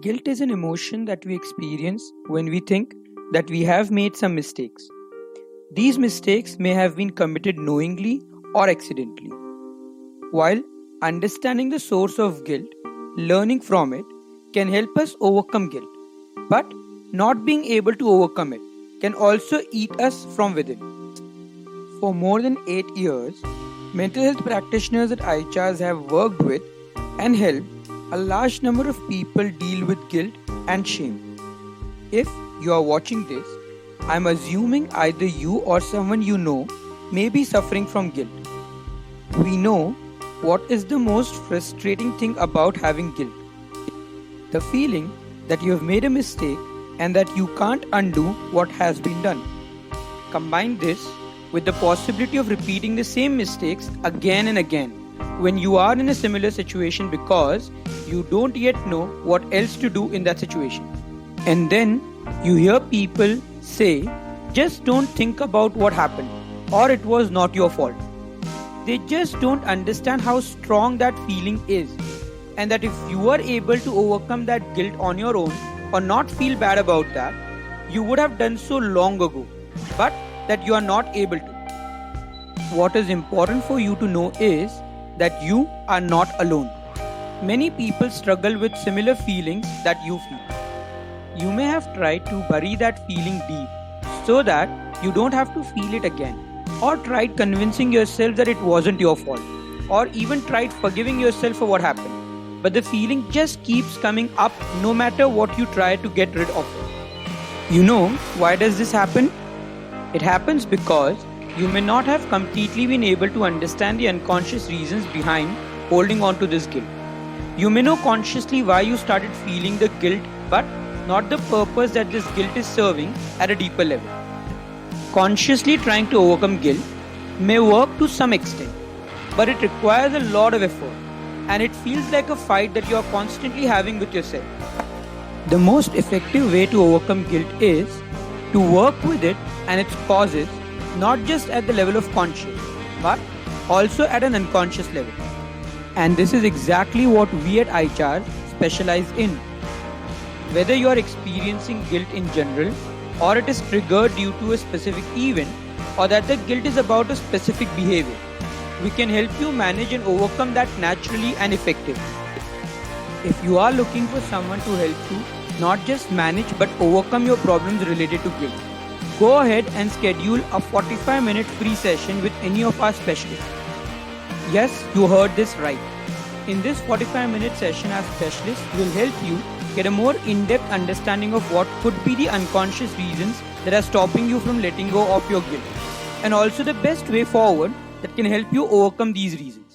Guilt is an emotion that we experience when we think that we have made some mistakes. These mistakes may have been committed knowingly or accidentally. While understanding the source of guilt, learning from it can help us overcome guilt. But not being able to overcome it can also eat us from within. For more than 8 years, mental health practitioners at iChars have worked with and helped a large number of people deal with guilt and shame. If you are watching this, I'm assuming either you or someone you know may be suffering from guilt. We know what is the most frustrating thing about having guilt. The feeling that you have made a mistake and that you can't undo what has been done. Combine this with the possibility of repeating the same mistakes again and again when you are in a similar situation because you don't yet know what else to do in that situation. And then you hear people say, just don't think about what happened or it was not your fault. They just don't understand how strong that feeling is, and that if you are able to overcome that guilt on your own or not feel bad about that, you would have done so long ago, but that you are not able to. What is important for you to know is that you are not alone. Many people struggle with similar feelings that you feel. You may have tried to bury that feeling deep so that you don't have to feel it again, or tried convincing yourself that it wasn't your fault, or even tried forgiving yourself for what happened. But the feeling just keeps coming up no matter what you try to get rid of it. You know why does this happen? It happens because you may not have completely been able to understand the unconscious reasons behind holding on to this guilt. You may know consciously why you started feeling the guilt, but not the purpose that this guilt is serving at a deeper level. Consciously trying to overcome guilt may work to some extent, but it requires a lot of effort, and it feels like a fight that you are constantly having with yourself. The most effective way to overcome guilt is to work with it and its causes, not just at the level of conscious, but also at an unconscious level. And this is exactly what we at iChars specialize in. Whether you are experiencing guilt in general, or it is triggered due to a specific event, or that the guilt is about a specific behavior, we can help you manage and overcome that naturally and effectively. If you are looking for someone to help you not just manage but overcome your problems related to guilt, go ahead and schedule a 45-minute free session with any of our specialists. Yes, you heard this right. In this 45-minute session, our specialists will help you get a more in-depth understanding of what could be the unconscious reasons that are stopping you from letting go of your guilt, and also the best way forward that can help you overcome these reasons.